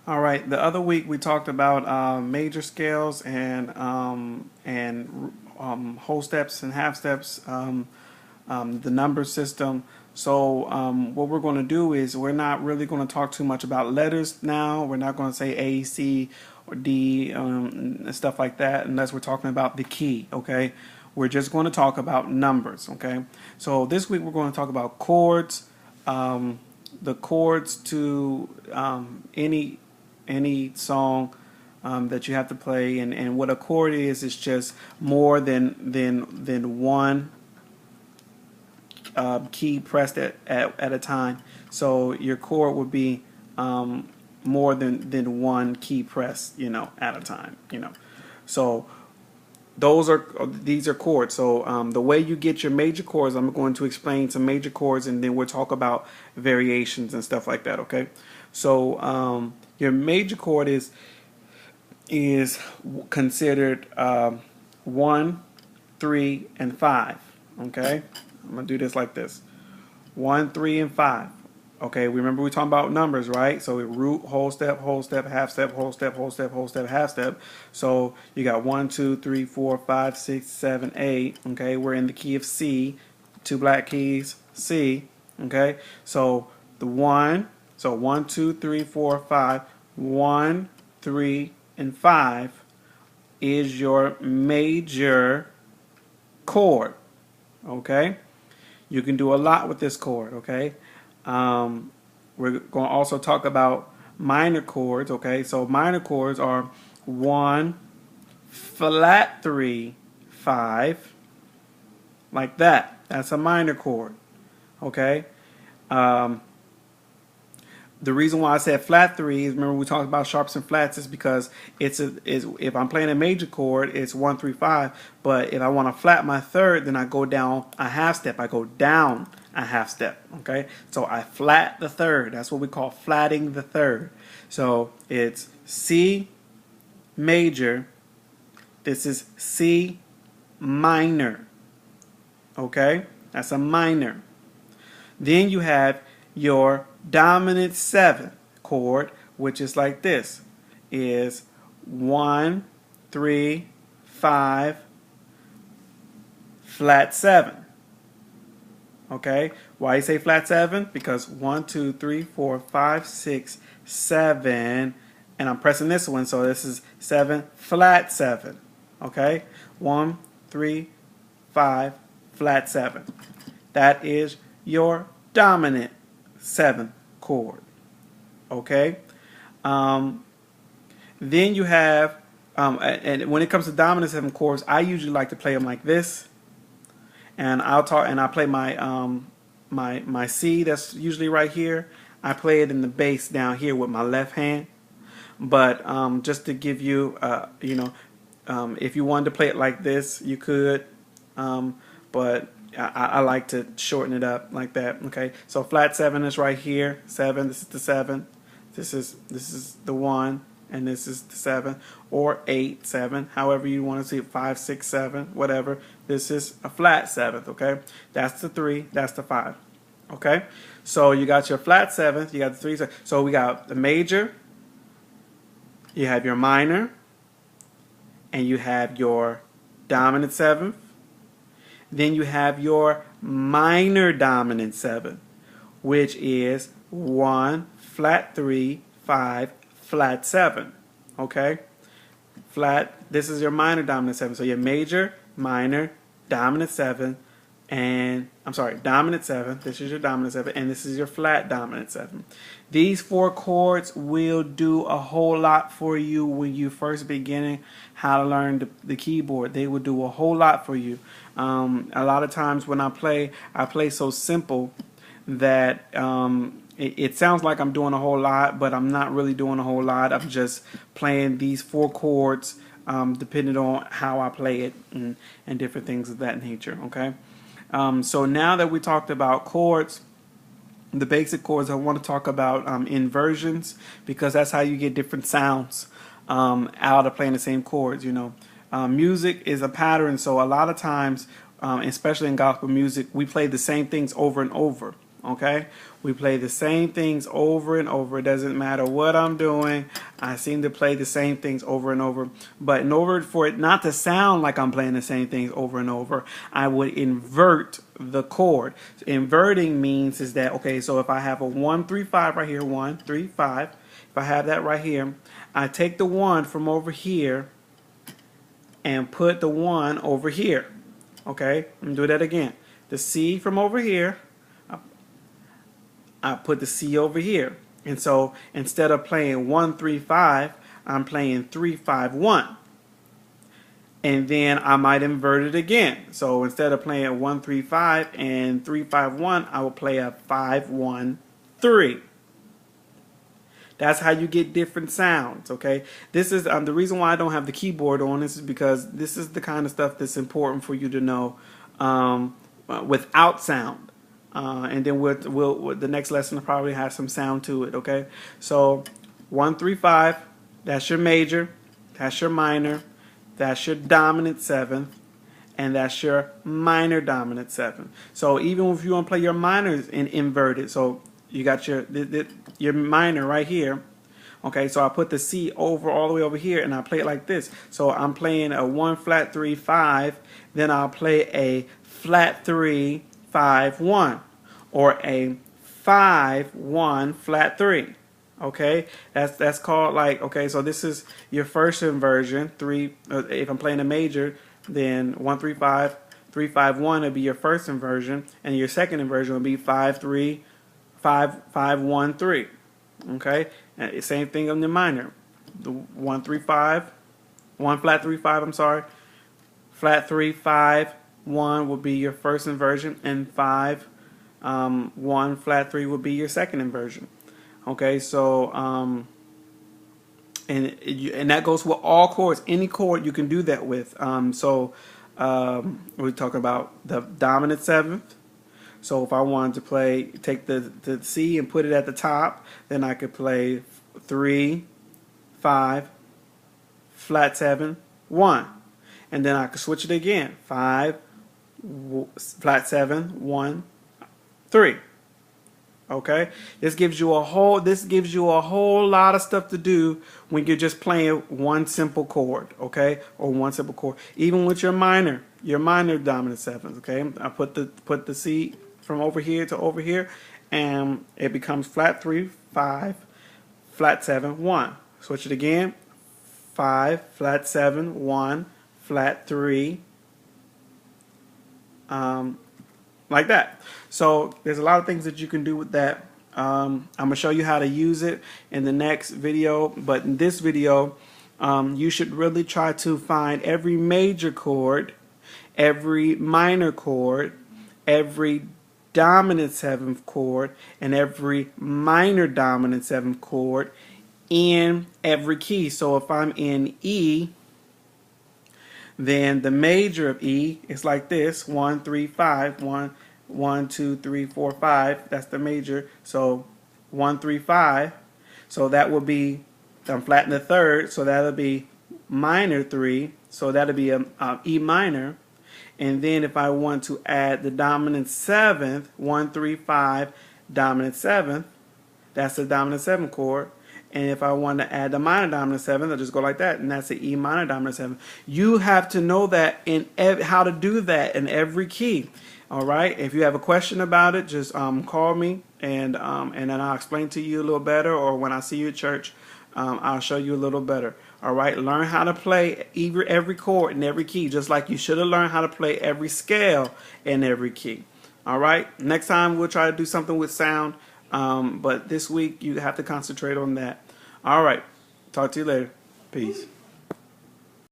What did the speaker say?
All right. The other week we talked about major scales and whole steps and half steps, the number system. So what we're going to do is we're not really going to talk too much about letters now. We're not going to say A, C, or D, and stuff like that, unless we're talking about the key. Okay. We're just going to talk about numbers. Okay. So this week we're going to talk about chords. The chords to any song that you have to play, and what a chord is just more than one key pressed at a time. So your chord would be more than one key pressed, at a time. So these are chords. So the way you get your major chords, I'm going to explain some major chords, and then we'll talk about variations and stuff like that. Okay. So your major chord is considered 1, 3, and 5. Okay. I'm gonna do this like this: 1, 3, and 5. Okay, remember we're talking about numbers, right? So root, whole step, half step, whole step, whole step, whole step, half step. So you got 1, 2, 3, 4, 5, 6, 7, 8. Okay, we're in the key of C, two black keys, C. Okay, so the 1, so 1, 2, 3, 4, 5, 1, 3, and 5 is your major chord. Okay, you can do a lot with this chord. Okay. We're going to also talk about minor chords. Okay, so minor chords are 1, flat 3, 5, like that. That's a minor chord. Okay. The reason why I said flat 3 is, remember we talked about sharps and flats, is because if I'm playing a major chord, it's 1, 3, 5. But if I want to flat my third, then I go down a half step. I go down a half step. Okay, so I flat the third. That's what we call flatting the third. So it's C major. This is C minor. Okay, that's a minor. Then you have your dominant 7 chord, which is like this, is 1, 3, 5, flat 7. Okay, why you say flat 7? Because 1, 2, 3, 4, 5, 6, 7, and I'm pressing this one, so this is 7, flat 7. Okay, 1, 3, 5, flat 7. That is your dominant 7th chord. Okay, then you have and when it comes to dominant 7 chords, I usually like to play them like this, and I play my my C, that's usually right here. I play it in the bass down here with my left hand. But just to give you if you wanted to play it like this, you could, but I like to shorten it up like that. Okay, so flat 7 is right here. 7. This is the 7. This is the 1, and this is the 7, or 8, 7. However you want to see it. 5, 6, 7, whatever. This is a flat 7th. Okay, that's the 3. That's the 5. Okay, so you got your flat 7th. You got the 3. So we got the major. You have your minor, and you have your dominant 7th. Then you have your minor dominant 7, which is 1, flat 3, 5, flat 7. Okay? Flat, this is your minor dominant 7. So your major, minor, dominant 7, and dominant 7. This is your dominant 7, and this is your flat dominant 7. These 4 chords will do a whole lot for you when you first beginning how to learn the keyboard. They will do a whole lot for you. A lot of times when I play so simple that it sounds like I'm doing a whole lot, but I'm not really doing a whole lot. I'm just playing these 4 chords depending on how I play it and different things of that nature. Okay. So now that we talked about chords, the basic chords, I want to talk about inversions, because that's how you get different sounds out of playing the same chords. Music is a pattern, so a lot of times, especially in gospel music, we play the same things over and over. Okay, we play the same things over and over. It doesn't matter what I'm doing. I seem to play the same things over and over. But in order for it not to sound like I'm playing the same things over and over, I would invert the chord. Inverting means is that, okay, so if I have a 1 3 5 right here, 1 3 5, if I have that right here, I take the 1 from over here and put the 1 over here. Okay, let me do that again. The C from over here, I put the C over here. And so instead of playing 1 3 5, I'm playing 3 5 1. And then I might invert it again. So instead of playing 1 3 5 and 3 5 1, I will play a 5 1 3. That's how you get different sounds, okay? This is the reason why I don't have the keyboard on this is because this is the kind of stuff that's important for you to know without sound. And then we'll the next lesson will probably have some sound to it, okay? So 1 3 5, that's your major, that's your minor, that's your dominant seventh, and that's your minor dominant seventh. So even if you want to play your minors in inverted, so you got your minor right here. Okay, so I put the C over all the way over here, and I play it like this. So I'm playing a 1 flat 3 5, then I'll play a flat 3 5 1, or a 5 1 flat 3. Okay, that's called like, okay, so this is your first inversion. If I'm playing a major, then 1 3 5 3 5 1 would be your first inversion, and your second inversion would be 5 3 5 5 1 3. Okay, and same thing on the minor. The 1 3 5, 1 flat 3 5. I'm sorry, flat 3 5 1 will be your first inversion, and 5 1 flat 3 will be your second inversion. Okay, so and that goes with all chords. Any chord you can do that with. We're talking about the dominant seventh. So if I wanted to take the C and put it at the top, then I could play 3 5 flat 7 1, and then I could switch it again, 5 flat 7 1 3. Okay, this gives you a whole lot of stuff to do when you're just playing one simple chord, okay, or one simple chord. Even with your minor dominant seventh, okay. I put the C from over here to over here, and it becomes flat 3 5 flat 7 1. Switch it again, 5 flat 7 1 flat 3. Like that. So there's a lot of things that you can do with that. I'm going to show you how to use it in the next video, but in this video you should really try to find every major chord, every minor chord, every dominant seventh chord, and every minor dominant seventh chord in every key. So if I'm in E, then the major of E is like this: 1 3 5 1 1 2 3 4 5. That's the major. So 1 3 5. So that would be, I'm flattening the third, so that'll be minor 3. So that'll be a E minor. And then if I want to add the dominant seventh, 1 3 5 dominant seventh, that's the dominant seventh chord. And if I want to add the minor dominant seventh, I'll just go like that, and that's the E minor dominant seventh. You have to know that how to do that in every key. All right. If you have a question about it, just call me, and then I'll explain to you a little better. Or when I see you at church, I'll show you a little better. All right. Learn how to play every chord in every key, just like you should have learned how to play every scale in every key. All right. Next time we'll try to do something with sound. But this week you have to concentrate on that. All right. Talk to you later. Peace.